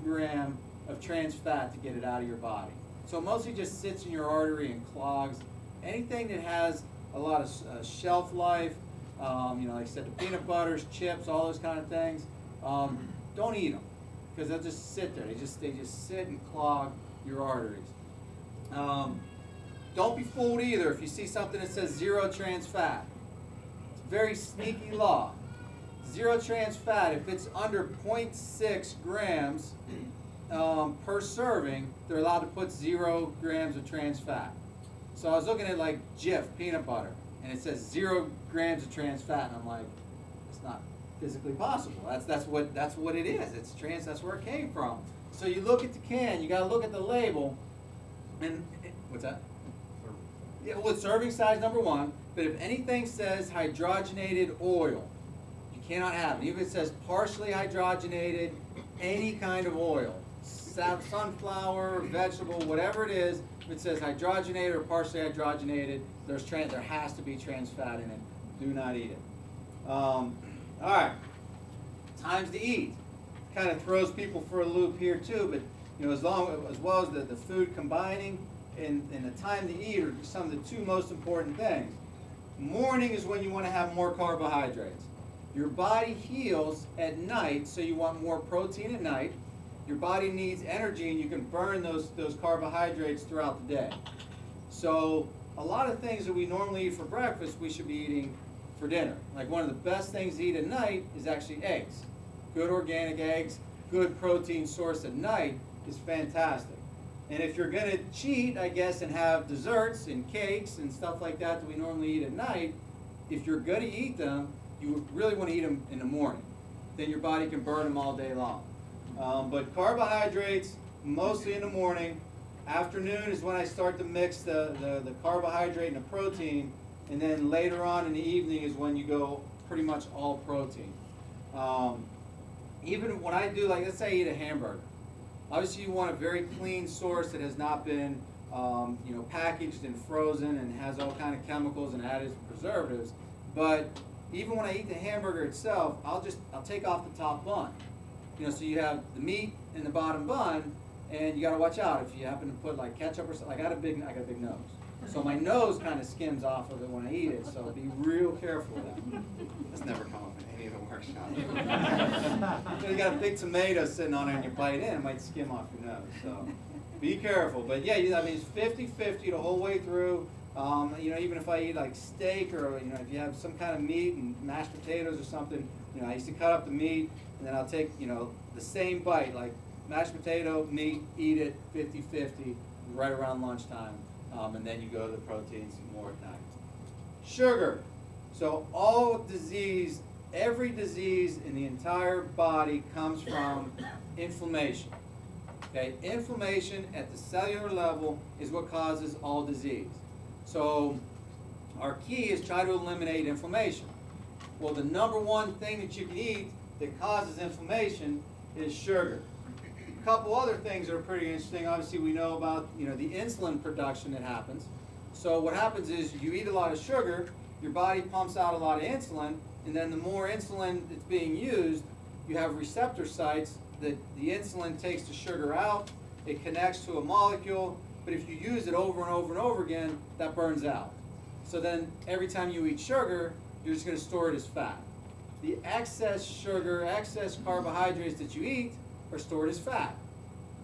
gram of trans fat to get it out of your body. So it mostly just sits in your artery and clogs. Anything that has a lot of shelf life, like I said, the peanut butters, chips, all those kind of things, don't eat them because they'll just sit there. They just sit and clog your arteries. Don't be fooled either if you see something that says 0 trans fat. It's a very sneaky law. 0 trans fat, if it's under 0.6 grams per serving, they're allowed to put 0 grams of trans fat. So I was looking at like Jif peanut butter, and it says 0 grams of trans fat, and I'm like, it's not physically possible. That's what it is. It's trans. That's where it came from. So you look at the can. You got to look at the label, and what's that? Yeah, well, it's serving size number 1. But if anything says hydrogenated oil, you cannot have it. Even if it says partially hydrogenated, any kind of oil, sunflower, vegetable, whatever it is, if it says hydrogenated or partially hydrogenated, there has to be trans fat in it. Do not eat it. All right, times to eat. Kind of throws people for a loop here too, but as well as the food combining and the time to eat are some of the 2 most important things. Morning is when you want to have more carbohydrates. Your body heals at night, so you want more protein at night. Your body needs energy, and you can burn those carbohydrates throughout the day. So a lot of things that we normally eat for breakfast, we should be eating for dinner. Like one of the best things to eat at night is actually eggs. Good organic eggs, good protein source at night is fantastic. And if you're going to cheat, I guess, and have desserts and cakes and stuff like that we normally eat at night, if you're going to eat them, you really want to eat them in the morning. Then your body can burn them all day long. But carbohydrates, mostly in the morning. Afternoon is when I start to mix the carbohydrate and the protein. And then later on in the evening is when you go pretty much all protein. Even when I do, like, let's say I eat a hamburger. Obviously, you want a very clean source that has not been, packaged and frozen and has all kind of chemicals and additives and preservatives. But even when I eat the hamburger itself, I'll take off the top bun. So you have the meat in the bottom bun, and you got to watch out if you happen to put like ketchup or something. I got a big nose, so my nose kind of skims off of it when I eat it. So be real careful with that. That's never come up in any of the workshops. You got a big tomato sitting on it, and you bite in, it might skim off your nose. So be careful. But yeah, it's 50-50 the whole way through. Even if I eat like steak or if you have some kind of meat and mashed potatoes or something, I used to cut up the meat and then I'll take the same bite, like mashed potato, meat, eat it 50-50 right around lunchtime, and then you go to the proteins more at night. Sugar. So every disease in the entire body comes from inflammation. Okay, inflammation at the cellular level is what causes all disease. So our key is try to eliminate inflammation. Well, the number 1 thing that you can eat that causes inflammation is sugar. A couple other things that are pretty interesting. Obviously, we know about the insulin production that happens. So what happens is you eat a lot of sugar, your body pumps out a lot of insulin, and then the more insulin that's being used, you have receptor sites that the insulin takes the sugar out. It connects to a molecule. But if you use it over and over and over again, that burns out. So then every time you eat sugar, you're just going to store it as fat. The excess sugar, excess carbohydrates that you eat are stored as fat.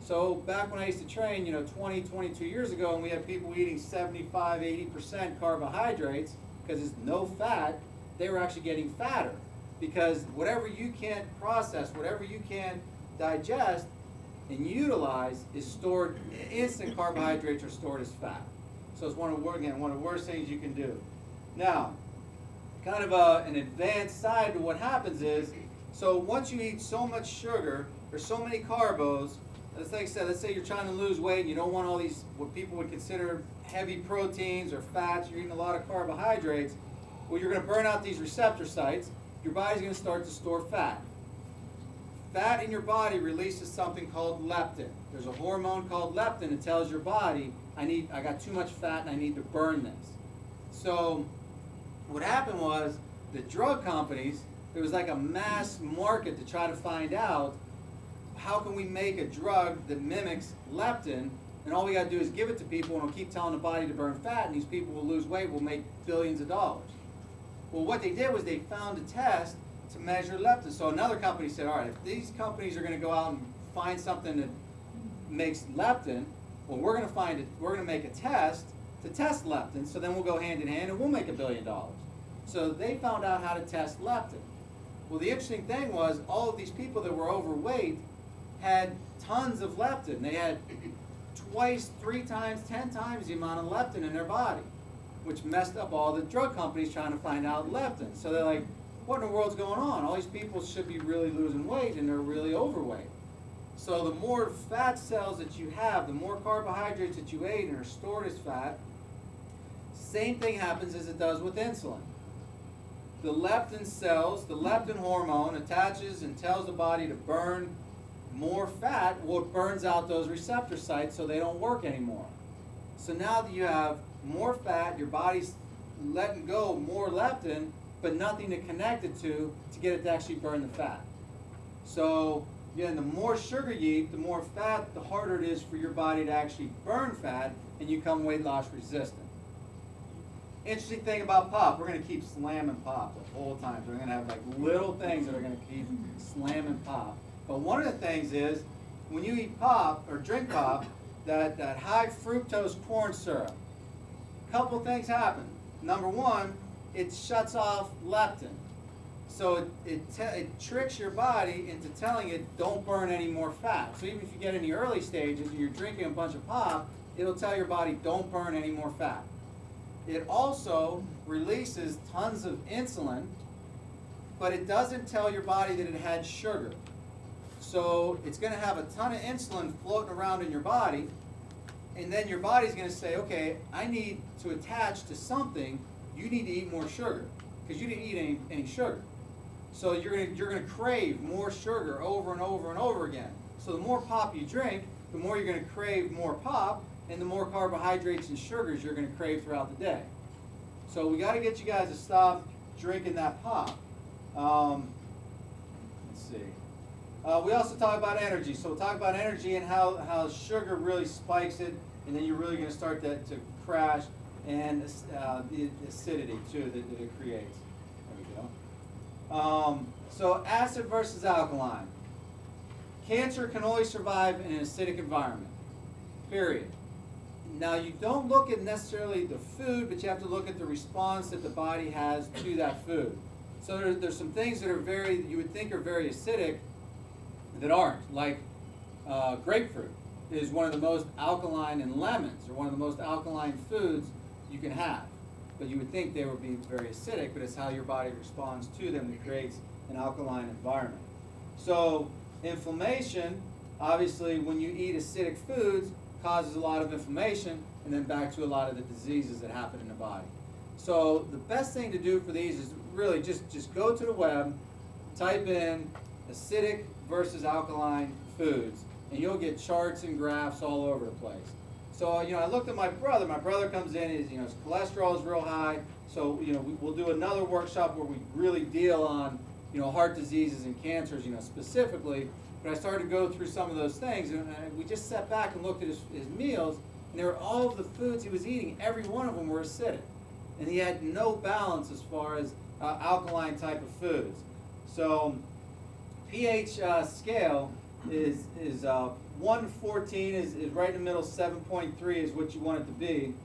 So back when I used to train, 20, 22 years ago, and we had people eating 75, 80% carbohydrates because it's no fat, they were actually getting fatter. Because whatever you can't process, whatever you can't digest, and utilize is stored, instant carbohydrates are stored as fat. So it's one of the worst things you can do. Now, kind of an advanced side to what happens is, so once you eat so much sugar or so many carbos, let's say you're trying to lose weight and you don't want all these, what people would consider heavy proteins or fats, you're eating a lot of carbohydrates, well, you're going to burn out these receptor sites, your body's going to start to store fat. Fat in your body releases something called leptin. There's a hormone called leptin that tells your body, I got too much fat and I need to burn this. So what happened was the drug companies, there was like a mass market to try to find out how can we make a drug that mimics leptin, and all we got to do is give it to people, and we'll keep telling the body to burn fat, and these people will lose weight, will make billions of dollars. Well, what they did was they found a test to measure leptin. So another company said, all right, if these companies are going to go out and find something that makes leptin, well, we're going to make a test to test leptin, so then we'll go hand in hand and we'll make $1 billion. So they found out how to test leptin. Well, the interesting thing was all of these people that were overweight had tons of leptin. They had twice, 3 times, 10 times the amount of leptin in their body, which messed up all the drug companies trying to find out leptin. So they're like, what in the world's going on? All these people should be really losing weight and they're really overweight. So the more fat cells that you have, the more carbohydrates that you ate and are stored as fat, same thing happens as it does with insulin. The leptin cells, the leptin hormone attaches and tells the body to burn more fat. Well, it burns out those receptor sites so they don't work anymore. So now that you have more fat, your body's letting go more leptin, but nothing to connect it to get it to actually burn the fat. So again, the more sugar you eat, the more fat, the harder it is for your body to actually burn fat, and you become weight loss resistant. Interesting thing about pop, we're going to keep slamming pop the whole time. So we're going to have like little things that are going to keep slamming pop. But one of the things is, when you eat pop or drink pop, that high fructose corn syrup, a couple things happen. Number one, it shuts off leptin. So it tricks your body into telling it, don't burn any more fat. So even if you get in the early stages and you're drinking a bunch of pop, it'll tell your body, don't burn any more fat. It also releases tons of insulin, but it doesn't tell your body that it had sugar. So it's going to have a ton of insulin floating around in your body, and then your body's going to say, okay, I need to attach to something. You need to eat more sugar because you didn't eat any sugar. So you're going to crave more sugar over and over and over again. So the more pop you drink, the more you're going to crave more pop, and the more carbohydrates and sugars you're going to crave throughout the day. So we got to get you guys to stop drinking that pop. Let's see. We also talk about energy. So we'll talk about energy and how sugar really spikes it, and then you're really going to start to crash, and the acidity too that it creates. There we go. So acid versus alkaline. Cancer can only survive in an acidic environment, period. Now, you don't look at necessarily the food, but you have to look at the response that the body has to that food. So there's some things that are you would think are very acidic that aren't, like grapefruit is one of the most alkaline, and lemons are one of the most alkaline foods you can have. But you would think they would be very acidic, but it's how your body responds to them that creates an alkaline environment. So inflammation, obviously, when you eat acidic foods, causes a lot of inflammation, and then back to a lot of the diseases that happen in the body. So the best thing to do for these is really just go to the web, type in acidic versus alkaline foods, and you'll get charts and graphs all over the place. So I looked at my brother. My brother comes in, his cholesterol is real high. So we'll do another workshop where we really deal on heart diseases and cancers specifically. But I started to go through some of those things, and we just sat back and looked at his meals, and there were all of the foods he was eating. Every one of them were acidic, and he had no balance as far as alkaline type of foods. So pH scale is 114 is right in the middle. 7.3 is what you want it to be.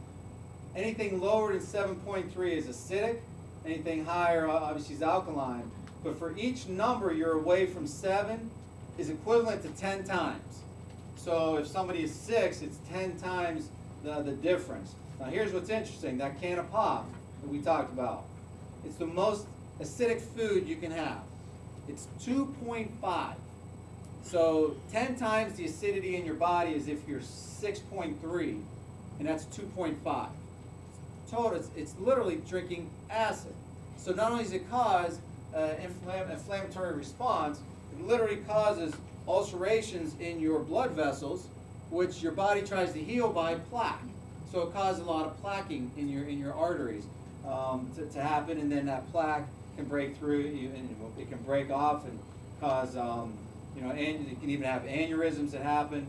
Anything lower than 7.3 is acidic. Anything higher, obviously, is alkaline. But for each number you're away from 7 is equivalent to 10 times. So if somebody is 6, it's 10 times the difference. Now here's what's interesting. That can of pop that we talked about, it's the most acidic food you can have. It's 2.5. So 10 times the acidity in your body is if you're 6.3, and that's 2.5. Total, it's literally drinking acid. So not only does it cause inflammatory response, it literally causes ulcerations in your blood vessels, which your body tries to heal by plaque. So it causes a lot of plaquing in your arteries to happen, and then that plaque can break through, and it can break off and cause and you can even have aneurysms that happen.